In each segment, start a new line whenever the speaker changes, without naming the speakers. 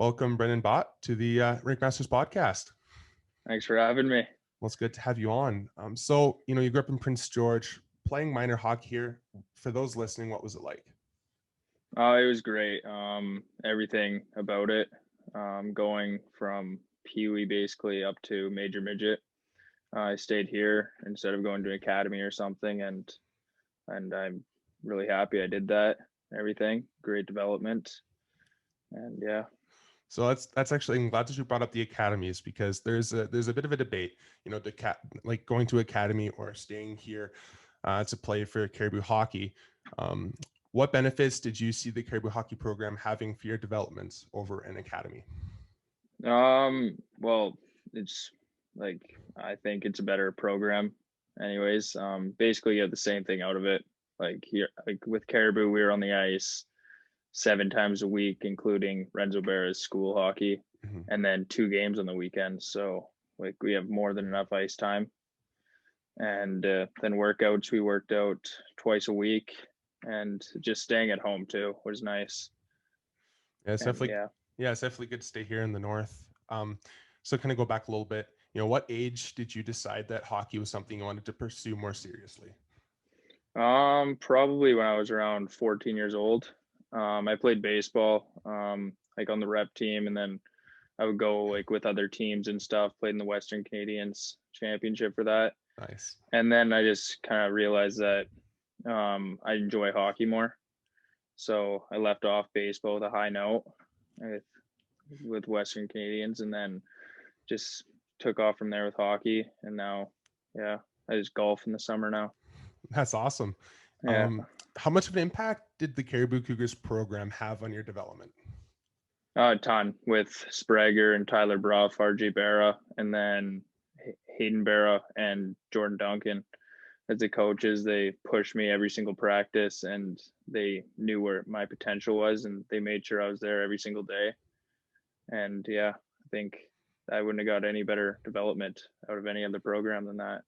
Welcome, Brennan Bott, to the Rink Masters podcast.
Thanks for having me.
Well, it's good to have you on. You grew up in Prince George, playing minor hockey here. For those listening, what was it like?
It was great. Everything about it, going from Pee Wee basically up to Major Midget. I stayed here instead of going to academy or something, and I'm really happy I did that. Everything, great development, and yeah.
So that's actually, I'm glad that you brought up the academies, because there's a bit of a debate, like going to academy or staying here to play for Caribou hockey. Um, what benefits did you see the Caribou hockey program having for your development over an academy?
Well, it's like I think it's a better program, anyways. Basically, you have the same thing out of it. Like here, like with Caribou, we were on the ice 7 times a week, including Renzo Berra's school hockey,
Mm-hmm.
and then 2 games on the weekend. So like we have more than enough ice time. And then workouts, we worked out twice a week, and just staying at home too was nice.
Yeah, it's
And
definitely
yeah,
yeah, it's definitely good to stay here in the north. So kind of go back a little bit. What age did you decide that hockey was something you wanted to pursue more seriously?
probably when I was around 14 years old. I played baseball, like on the rep team, and then I would go like with other teams and stuff. Played in the Western Canadians Championship for that,
Nice.
and then I just kind of realized that I enjoy hockey more. So I left off baseball with a high note with Western Canadians, and then just took off from there with hockey. And now, yeah, I just golf in the summer now.
That's awesome.
Yeah.
Um, how much of an impact did the Caribou Cougars program have on your development?
A ton with Sprager and Tyler Brough, RJ Barra, and then Hayden Barra and Jordan Duncan as the coaches. They pushed me every single practice, and they knew where my potential was, and they made sure I was there every single day. And yeah, I think I wouldn't have got any better development out of any other program than that.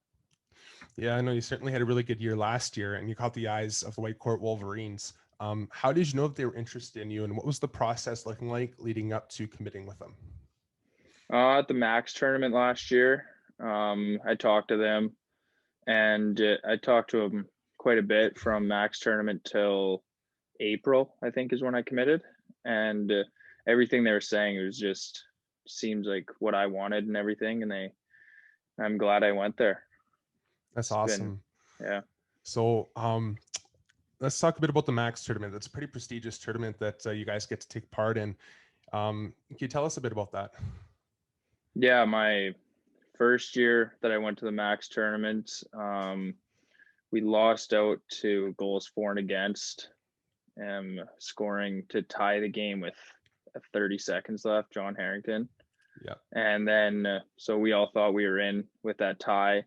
Yeah, I know you certainly had a really good year last year, and you caught the eyes of the Whitecourt Wolverines. How did you know that they were interested in you, and what was the process looking like leading up to committing with them?
At the Max tournament last year, I talked to them, and I talked to them quite a bit from Max tournament till April, I think is when I committed. And everything they were saying, it was just seems like what I wanted and everything. And I'm glad I went there.
That's
It's been,
awesome.
yeah.
So, let's talk a bit about the Max tournament. That's a pretty prestigious tournament that you guys get to take part in. Can you tell us a bit about that?
Yeah. My first year that I went to the Max tournament, we lost out to goals for and against, scoring to tie the game with 30 seconds left, John Harrington.
Yeah.
And then, so we all thought we were in with that tie.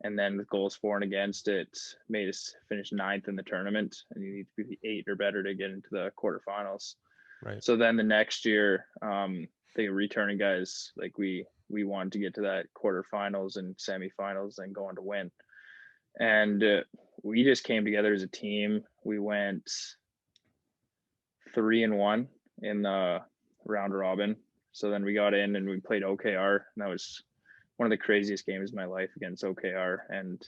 And then with goals for and against, it made us finish 9th in the tournament. And you need to be 8 or better to get into the quarterfinals.
Right.
So then the next year, the returning guys, like we wanted to get to that quarterfinals and semifinals and go on to win. And we just came together as a team. We went 3-1 in the round robin. So then we got in and we played OKR, and that was one of the craziest games of my life against OKR. And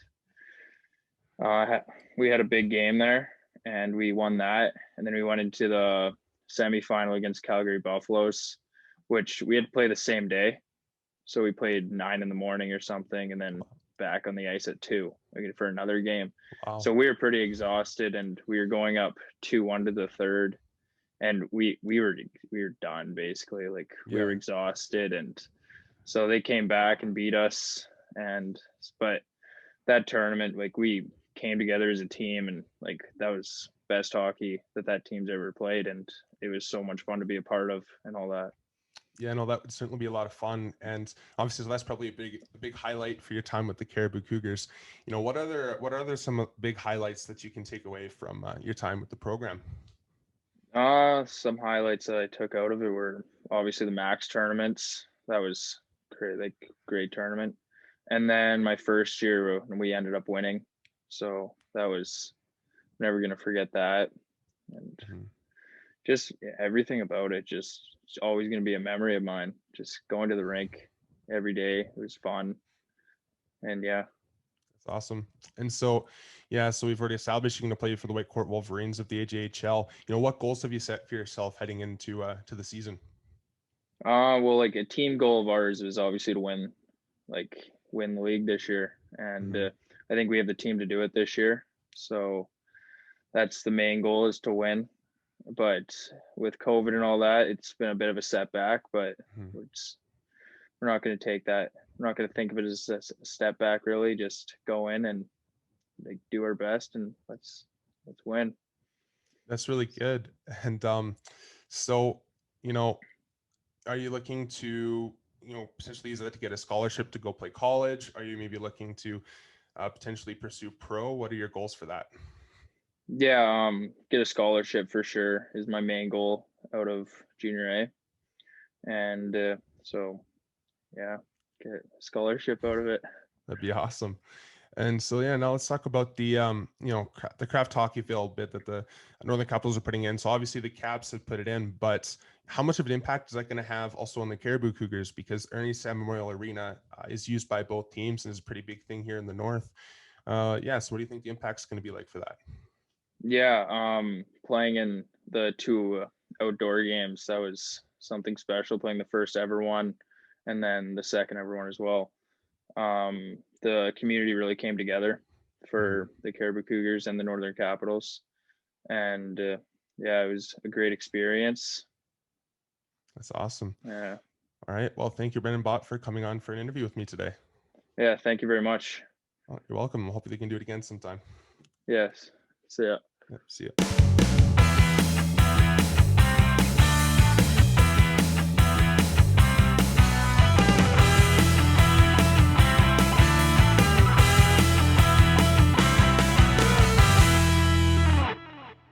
we had a big game there, and we won that. And then we went into the semifinal against Calgary Buffaloes, which we had to play the same day. So we played 9 in the morning or something, and then back on the ice at 2 for another game.
Wow.
So we were pretty exhausted, and we were going up 2-1 to the third. And we were done basically. Like we were exhausted, and so they came back and beat us. But that tournament, like we came together as a team, and like that was best hockey that team's ever played, and it was so much fun to be a part of and all that.
Yeah, no, that would certainly be a lot of fun, and obviously so that's probably a big highlight for your time with the Caribou Cougars. What other some big highlights that you can take away from your time with the program?
Some highlights that I took out of it were obviously the Max tournaments. That was great tournament. And then my first year we ended up winning. So that was never going to forget that. And just everything about it. Just it's always going to be a memory of mine. Just going to the rink every day. It was fun. And yeah.
That's awesome. And so, yeah, so we've already established you're going to play for the Whitecourt Wolverines of the AJHL. What goals have you set for yourself heading into to the season?
Well, like a team goal of ours is obviously to win the league this year, and I think we have the team to do it this year. So that's the main goal, is to win. But with COVID and all that, it's been a bit of a setback. But we're not going to take that. We're not going to think of it as a step back. Really, just go in and do our best, and let's win.
That's really good. And so are you looking to potentially use that to get a scholarship to go play college? Are you maybe looking to potentially pursue pro? What are your goals for that?
Yeah, get a scholarship for sure is my main goal out of junior A, and so yeah, get a scholarship out of it.
That'd be awesome. And so, yeah, now let's talk about the the craft hockey field bit that the Northern Capitals are putting in. So obviously the Caps have put it in, but how much of an impact is that going to have also on the Caribou Cougars? Because Ernie Sam Memorial Arena is used by both teams and is a pretty big thing here in the North. Yeah, so what do you think the impact's going to be like for that?
Yeah, playing in the two outdoor games, that was something special. Playing the first ever one, and then the second ever one as well. The community really came together for the Caribou Cougars and the Northern Capitals, and yeah, it was a great experience.
That's awesome.
Yeah.
All right. Well, thank you, Brennan Bott, for coming on for an interview with me today.
Yeah. Thank you very much.
Oh, you're welcome. Hopefully we can do it again sometime.
Yes. See ya.
Yep, see ya.